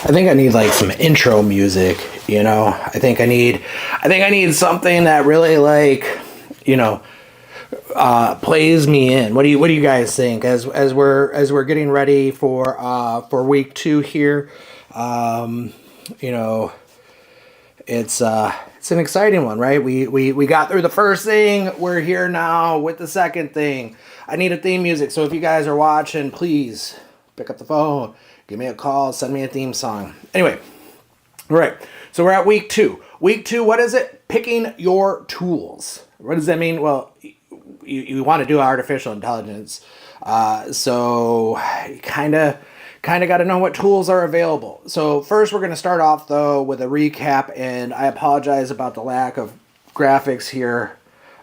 I think I need like some intro music, you know. I think I need something that really like, you know, plays me in. What do you guys think as we're getting ready for week 2 here? You know, it's an exciting one, right? We got through the first thing. We're here now with the second thing. I need a theme music. So if you guys are watching, please pick up the phone, give me a call, send me a theme song. Anyway, all right. So we're at week 2. Week 2, what is it? Picking your tools. What does that mean? Well, you want to do artificial intelligence. So you kind of got to know what tools are available. So first we're going to start off though with a recap, and I apologize about the lack of graphics here.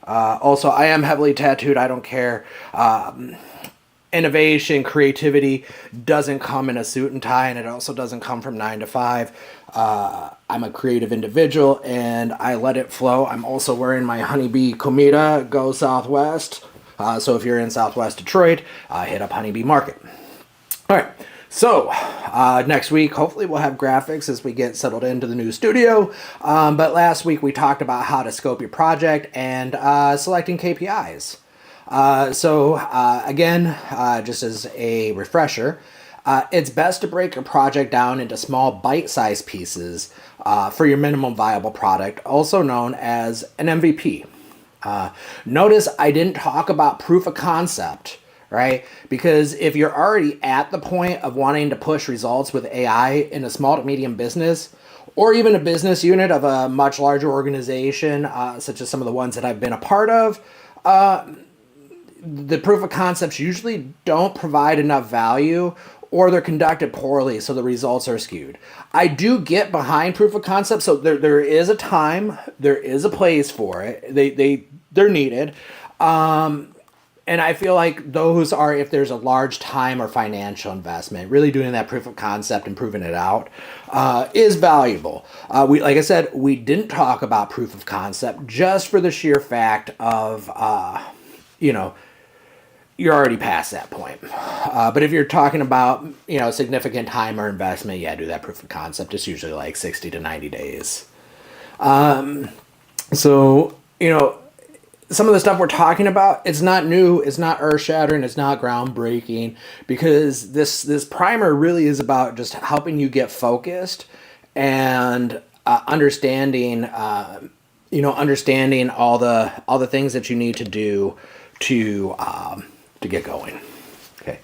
Also, I am heavily tattooed. I don't care. Innovation, creativity doesn't come in a suit and tie, and it also doesn't come from 9 to 5. I'm a creative individual, and I let it flow. I'm also wearing my Honeybee Comida Go Southwest. So if you're in Southwest Detroit, hit up Honeybee Market. All right. So next week, hopefully we'll have graphics as we get settled into the new studio. But last week we talked about how to scope your project and selecting KPIs. Again, just as a refresher, it's best to break your project down into small bite-sized pieces for your minimum viable product, also known as an MVP. Notice I didn't talk about proof of concept, right? Because if you're already at the point of wanting to push results with AI in a small to medium business, or even a business unit of a much larger organization, such as some of the ones that I've been a part of, the proof of concepts usually don't provide enough value, or they're conducted poorly, so the results are skewed. I do get behind proof of concept, so there is a time, there is a place for it. They're needed. And I feel like those are if there's a large time or financial investment. Really doing that proof of concept and proving it out is valuable. Like I said, we didn't talk about proof of concept just for the sheer fact of, you're already past that point. But if you're talking about, significant time or investment, yeah, do that proof of concept. It's usually like 60 to 90 days. Some of the stuff we're talking about, it's not new, it's not earth-shattering, it's not groundbreaking, because this primer really is about just helping you get focused and understanding all the things that you need to do to get going. Okay.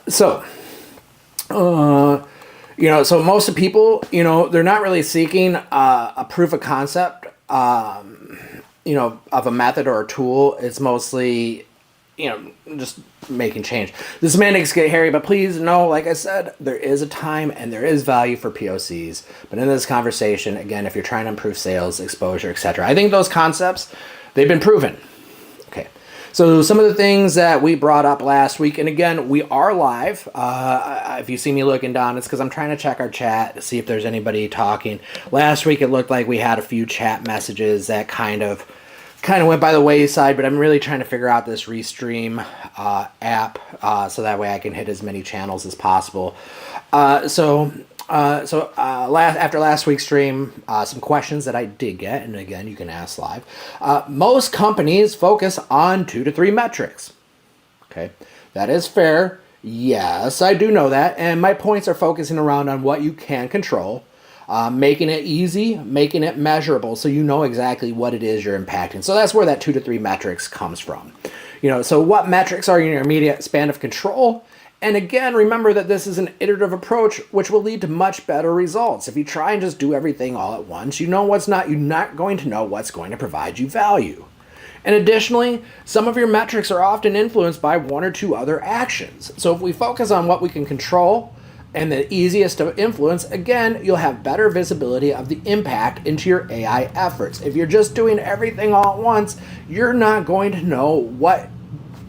So most of the people, they're not really seeking a proof of concept, of a method or a tool. It's mostly, just making change. The semantics get hairy, but please know, like I said, there is a time and there is value for POCs. But in this conversation, again, if you're trying to improve sales, exposure, etc., I think those concepts, they've been proven. Okay. So some of the things that we brought up last week, and again, we are live. If you see me looking down, it's because I'm trying to check our chat to see if there's anybody talking. Last week, it looked like we had a few chat messages that kind of went by the wayside, but I'm really trying to figure out this Restream app so that way I can hit as many channels as possible. After last week's stream, some questions that I did get, and again, you can ask live. Most companies focus on 2 to 3 metrics. Okay, that is fair. Yes, I do know that, and my points are focusing around on what you can control, making it easy, making it measurable, so you know exactly what it is you're impacting. So that's where that 2 to 3 metrics comes from. So what metrics are in your immediate span of control? And again, remember that this is an iterative approach, which will lead to much better results. If you try and just do everything all at once, you're not going to know what's going to provide you value. And additionally, some of your metrics are often influenced by 1 or 2 other actions. So if we focus on what we can control and the easiest to influence, again, you'll have better visibility of the impact into your AI efforts. If you're just doing everything all at once, you're not going to know what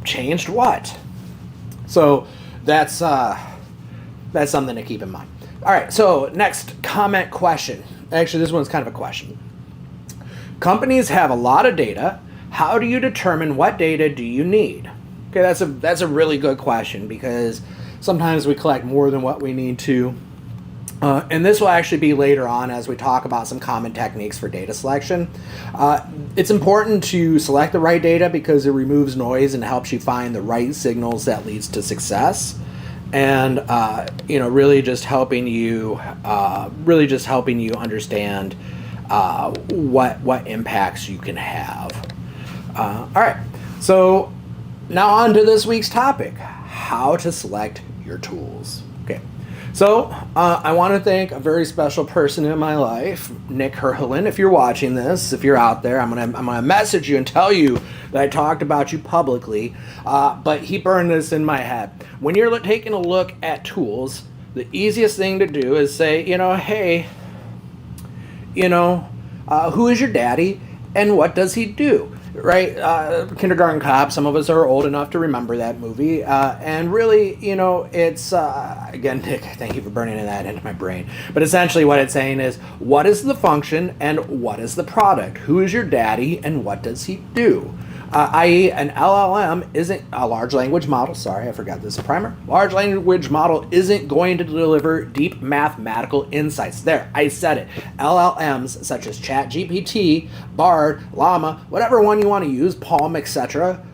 changed what. So that's something to keep in mind. All right, so next comment question. Actually, this one's kind of a question. Companies have a lot of data. How do you determine what data do you need? Okay, that's a really good question, because sometimes we collect more than what we need to. And this will actually be later on as we talk about some common techniques for data selection. It's important to select the right data because it removes noise and helps you find the right signals that leads to success. And really just helping you understand what impacts you can have. All right, so now on to this week's topic: how to select your tools. Okay. So I want to thank a very special person in my life, Nick Herhelin. If you're watching this, if you're out there, I'm gonna message you and tell you that I talked about you publicly. But he burned this in my head. When you're taking a look at tools, the easiest thing to do is say, hey, who is your daddy and what does he do? Right? Kindergarten Cop, some of us are old enough to remember that movie. And really, it's, again, Nick, thank you for burning that into my brain. But essentially what it's saying is, what is the function and what is the product? Who is your daddy and what does he do? I.e. an LLM isn't a large language model. Sorry, I forgot this primer. Large language model isn't going to deliver deep mathematical insights. There, I said it. LLMs such as ChatGPT, Bard, Llama, whatever one you want to use, Palm, etc.,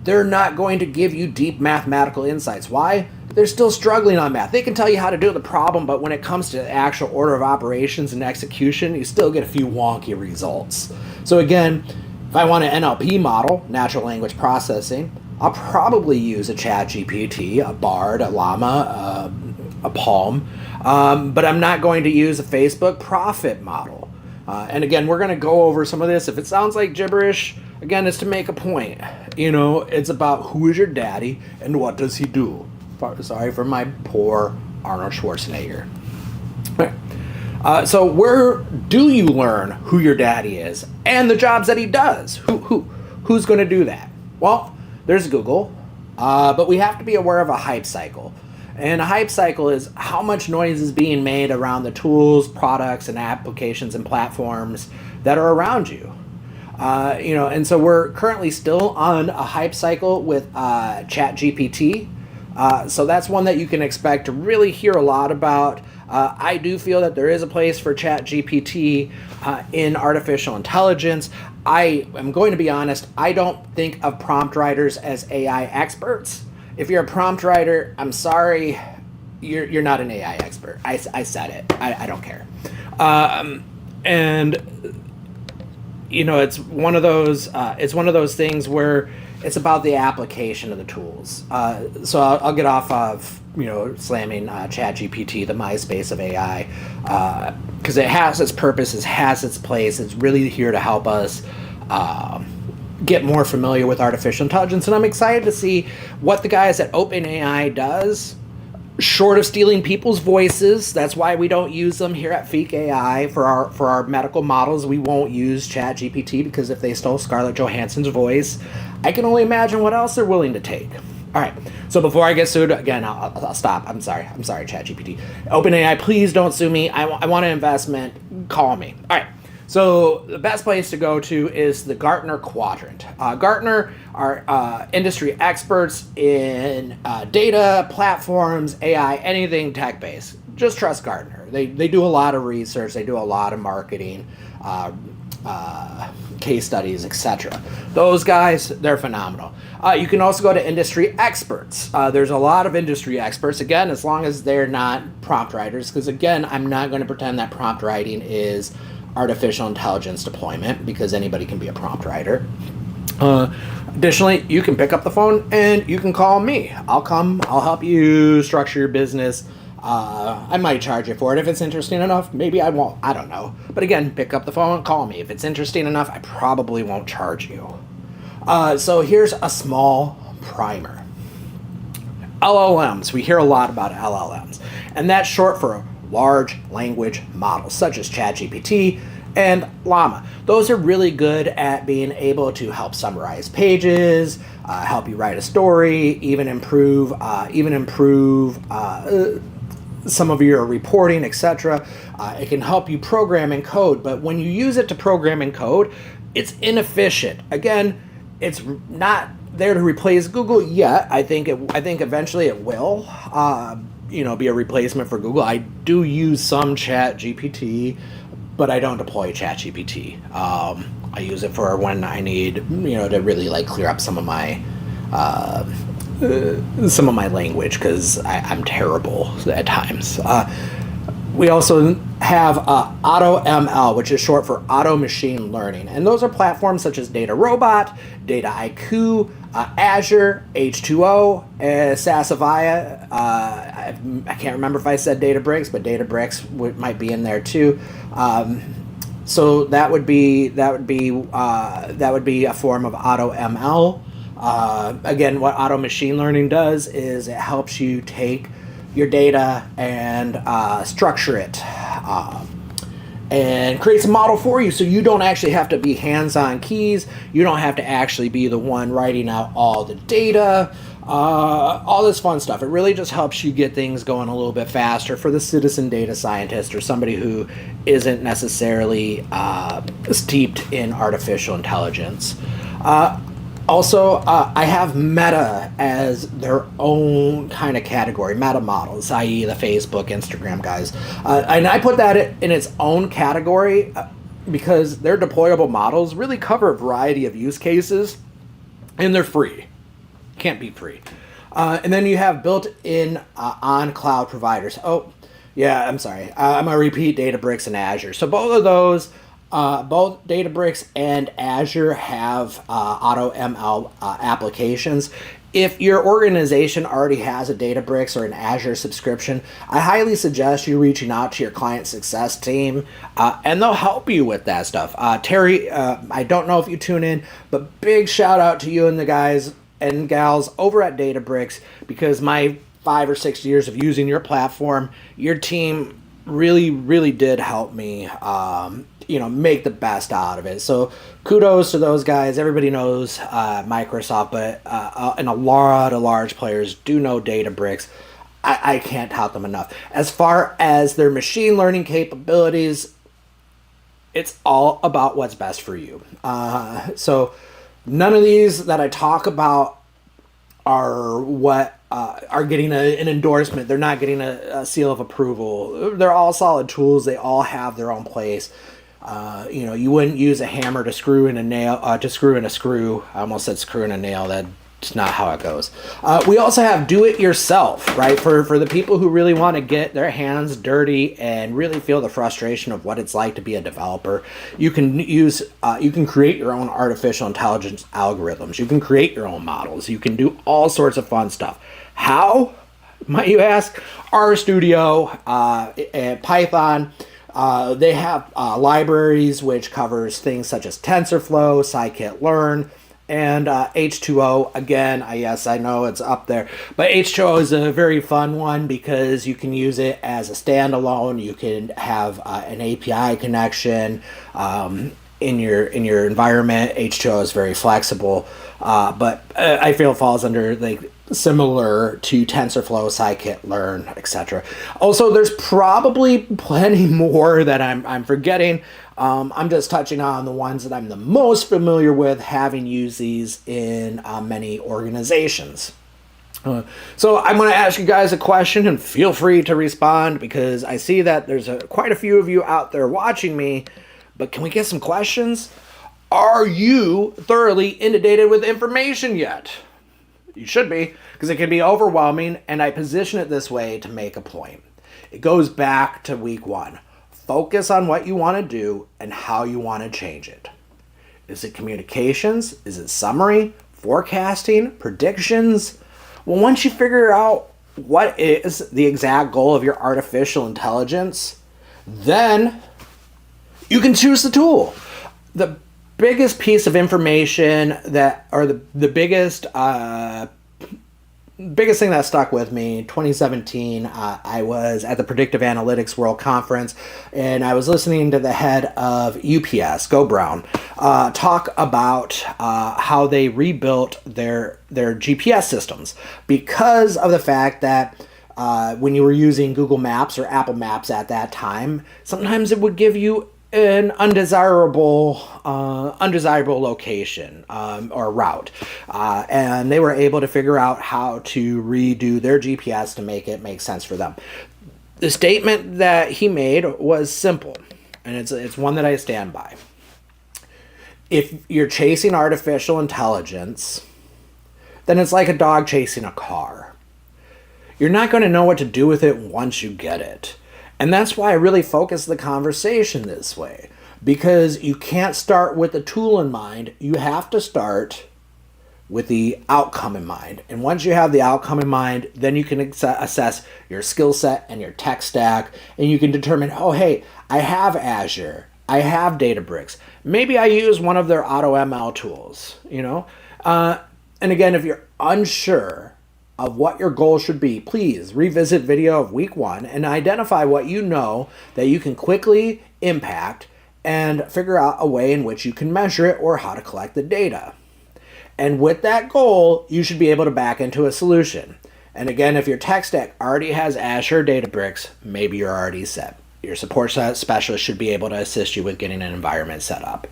they're not going to give you deep mathematical insights. Why? They're still struggling on math. They can tell you how to do the problem, but when it comes to actual order of operations and execution, you still get a few wonky results. So again, if I want an NLP model, natural language processing, I'll probably use a ChatGPT, a Bard, a Llama, a Palm, but I'm not going to use a Facebook Prophet model. And again, we're going to go over some of this. If it sounds like gibberish, again, it's to make a point. It's about who is your daddy and what does he do. Sorry for my poor Arnold Schwarzenegger. So where do you learn who your daddy is and the jobs that he does? Who's going to do that? Well, there's Google, but we have to be aware of a hype cycle. And a hype cycle is how much noise is being made around the tools, products, and applications and platforms that are around you. And so we're currently still on a hype cycle with ChatGPT. So that's one that you can expect to really hear a lot about. I do feel that there is a place for ChatGPT in artificial intelligence. I am going to be honest, I don't think of prompt writers as AI experts. If you're a prompt writer, I'm sorry, you're not an AI expert. I said it. I don't care. It's one of those things where it's about the application of the tools. So I'll get off of slamming ChatGPT, the MySpace of AI, because it has its purpose, it has its place. It's really here to help us get more familiar with artificial intelligence, and I'm excited to see what the guys at OpenAI does. Short of stealing people's voices, that's why we don't use them here at Feek AI for our medical models. We won't use ChatGPT because if they stole Scarlett Johansson's voice, I can only imagine what else they're willing to take. All right, so before I get sued, again, I'll stop. I'm sorry, ChatGPT. OpenAI, please don't sue me. I want an investment. Call me. All right. So the best place to go to is the Gartner Quadrant. Gartner are industry experts in data, platforms, AI, anything tech-based. Just trust Gartner. They do a lot of research. They do a lot of marketing, case studies, etc. Those guys, they're phenomenal. You can also go to industry experts. There's a lot of industry experts, again, as long as they're not prompt writers, because again, I'm not going to pretend that prompt writing is artificial intelligence deployment, because anybody can be a prompt writer. Additionally, you can pick up the phone and you can call me. I'll help you structure your business. I might charge you for it if it's interesting enough. Maybe I won't. I don't know. But again, pick up the phone and call me. If it's interesting enough, I probably won't charge you. So here's a small primer. LLMs. We hear a lot about LLMs. And that's short for large language models, such as ChatGPT and Llama. Those are really good at being able to help summarize pages, help you write a story, even improve some of your reporting, etc. It can help you program and code, but when you use it to program and code, it's inefficient. Again, it's not there to replace Google yet. I think eventually it will. be a replacement for Google. I do use some Chat GPT, but I don't deploy Chat GPT. I use it for when I need, to really like clear up some of my language, because I'm terrible at times. We also have AutoML, which is short for Auto Machine Learning. And those are platforms such as DataRobot, Dataiku, Azure, H2O, SAS Avaya. I can't remember if I said Databricks, but Databricks might be in there too. So that would be a form of AutoML. Again, what Auto Machine Learning does is it helps you take your data and structure it and creates a model for you, so you don't actually have to be hands-on keys. You don't have to actually be the one writing out all the data, all this fun stuff. It really just helps you get things going a little bit faster for the citizen data scientist or somebody who isn't necessarily steeped in artificial intelligence. Also, I have Meta as their own kind of category, Meta models, i.e. the Facebook, Instagram guys. And I put that in its own category because their deployable models really cover a variety of use cases, and they're free. Can't be free. And then you have built-in on-cloud providers. Oh, yeah, I'm sorry. I'm going to repeat Databricks and Azure. So both of those, both Databricks and Azure have AutoML applications. If your organization already has a Databricks or an Azure subscription, I highly suggest you reaching out to your client success team, and they'll help you with that stuff. Terry, I don't know if you tune in, but big shout out to you and the guys and gals over at Databricks, because my 5 or 6 years of using your platform, your team really did help me make the best out of it. So kudos to those guys. Everybody knows Microsoft, but and a lot of large players do know Databricks. I can't tout them enough. As far as their machine learning capabilities, it's all about what's best for you. So none of these that I talk about are getting an endorsement. They're not getting a seal of approval. They're all solid tools. They all have their own place. You wouldn't use a hammer to screw in a nail, to screw in a screw. I almost said screw in a nail. That's not how it goes. We also have do it yourself, right? For the people who really want to get their hands dirty and really feel the frustration of what it's like to be a developer. You can create your own artificial intelligence algorithms. You can create your own models. You can do all sorts of fun stuff. How, might you ask? RStudio, and Python. They have libraries which covers things such as TensorFlow, Scikit-learn, and H2O. Again, yes, I know it's up there, but H2O is a very fun one because you can use it as a standalone. You can have an API connection in your environment. H2O is very flexible, but I feel it falls under similar to TensorFlow, Scikit-learn, etc. Also, there's probably plenty more that I'm forgetting. I'm just touching on the ones that I'm the most familiar with, having used these in many organizations. So I'm going to ask you guys a question, and feel free to respond, because I see that there's quite a few of you out there watching me. But can we get some questions? Are you thoroughly inundated with information yet? You should be, because it can be overwhelming, and I position it this way to make a point. It goes back to week 1. Focus on what you want to do and how you want to change it. Is it communications? Is it summary? Forecasting? Predictions? Well, once you figure out what is the exact goal of your artificial intelligence, then you can choose the tool. The biggest piece of information the biggest thing that stuck with me, 2017, I was at the Predictive Analytics World Conference, and I was listening to the head of UPS, Go Brown, talk about how they rebuilt their GPS systems because of the fact that when you were using Google Maps or Apple Maps at that time, sometimes it would give you an undesirable location or route, and they were able to figure out how to redo their GPS to make it make sense for them. The statement that he made was simple, and it's one that I stand by. If you're chasing artificial intelligence, then it's like a dog chasing a car. You're not going to know what to do with it once you get it. And that's why I really focus the conversation this way. Because you can't start with the tool in mind. You have to start with the outcome in mind. And once you have the outcome in mind, then you can assess your skill set and your tech stack. And you can determine, oh, hey, I have Azure. I have Databricks. Maybe I use one of their AutoML tools, And again, if you're unsure of what your goal should be, please revisit video of week 1 and identify what you know that you can quickly impact and figure out a way in which you can measure it or how to collect the data. And with that goal, you should be able to back into a solution. And again, if your tech stack already has Azure Databricks, maybe you're already set. Your support specialist should be able to assist you with getting an environment set up.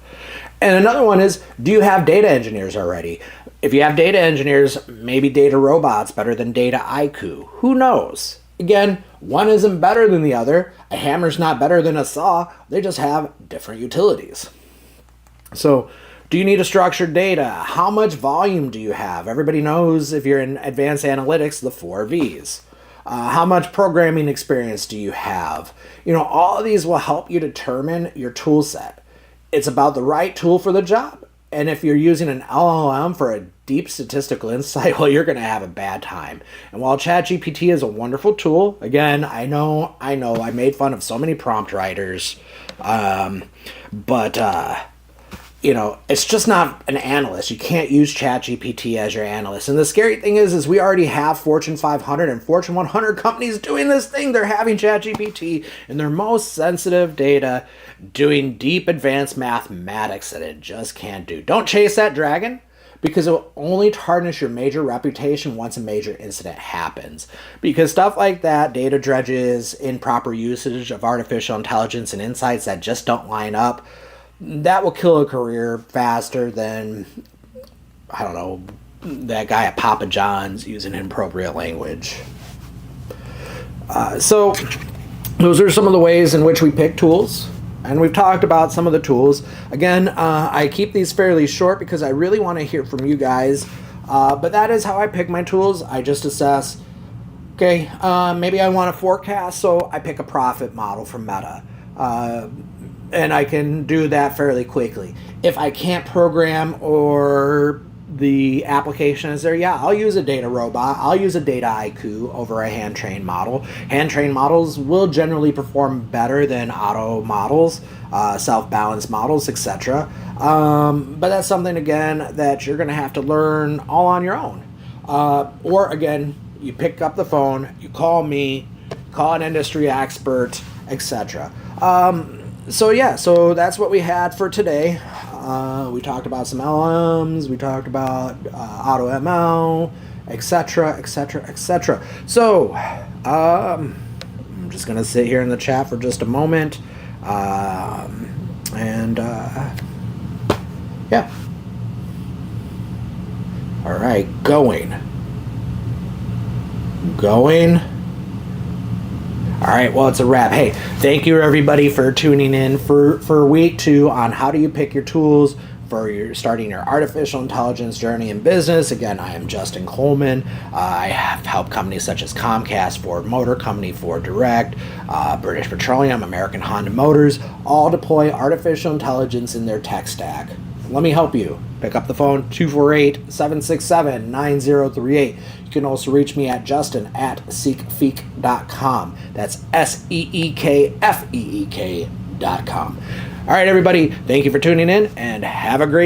And another one is, do you have data engineers already? If you have data engineers, maybe DataRobot's better than Dataiku. Who knows? Again, one isn't better than the other. A hammer's not better than a saw. They just have different utilities. So, do you need a structured data? How much volume do you have? Everybody knows, if you're in advanced analytics, the 4 V's. How much programming experience do you have? All of these will help you determine your tool set. It's about the right tool for the job. And if you're using an LLM for a deep statistical insight, well, you're going to have a bad time. And while ChatGPT is a wonderful tool, again, I know, I made fun of so many prompt writers, but it's just not an analyst. You can't use ChatGPT as your analyst. And the scary thing is we already have Fortune 500 and Fortune 100 companies doing this thing. They're having ChatGPT in their most sensitive data, doing deep advanced mathematics that it just can't do. Don't chase that dragon, because it will only tarnish your major reputation once a major incident happens. Because stuff like that, data dredges, improper usage of artificial intelligence and insights that just don't line up, that will kill a career faster than, I don't know, that guy at Papa John's using inappropriate language. So those are some of the ways in which we pick tools. And we've talked about some of the tools. Again, I keep these fairly short because I really want to hear from you guys. But that is how I pick my tools. I just assess, okay, maybe I want to forecast, so I pick a profit model from Meta. And I can do that fairly quickly. If I can't program or the application is there, I'll use a DataRobot. I'll use a Dataiku over a hand-trained model. Hand-trained models will generally perform better than auto models, self-balanced models, etc. But that's something, again, that you're going to have to learn all on your own. Or, again, you pick up the phone, you call me, call an industry expert, etc. So that's what we had for today. We talked about some LLMs, we talked about AutoML, etc., etc., etc. So, I'm just going to sit here in the chat for just a moment. Yeah. All right, going. All right, well, it's a wrap. Hey, thank you, everybody, for tuning in for week 2 on how do you pick your tools for starting your artificial intelligence journey in business. Again, I am Justin Coleman. I have helped companies such as Comcast, Ford Motor Company, Ford Direct, British Petroleum, American Honda Motors, all deploy artificial intelligence in their tech stack. Let me help you. Pick up the phone, 248-767-9038. You can also reach me at justin@seekfeek.com. That's SEEKFEEK.com. All right, everybody, thank you for tuning in, and have a great day.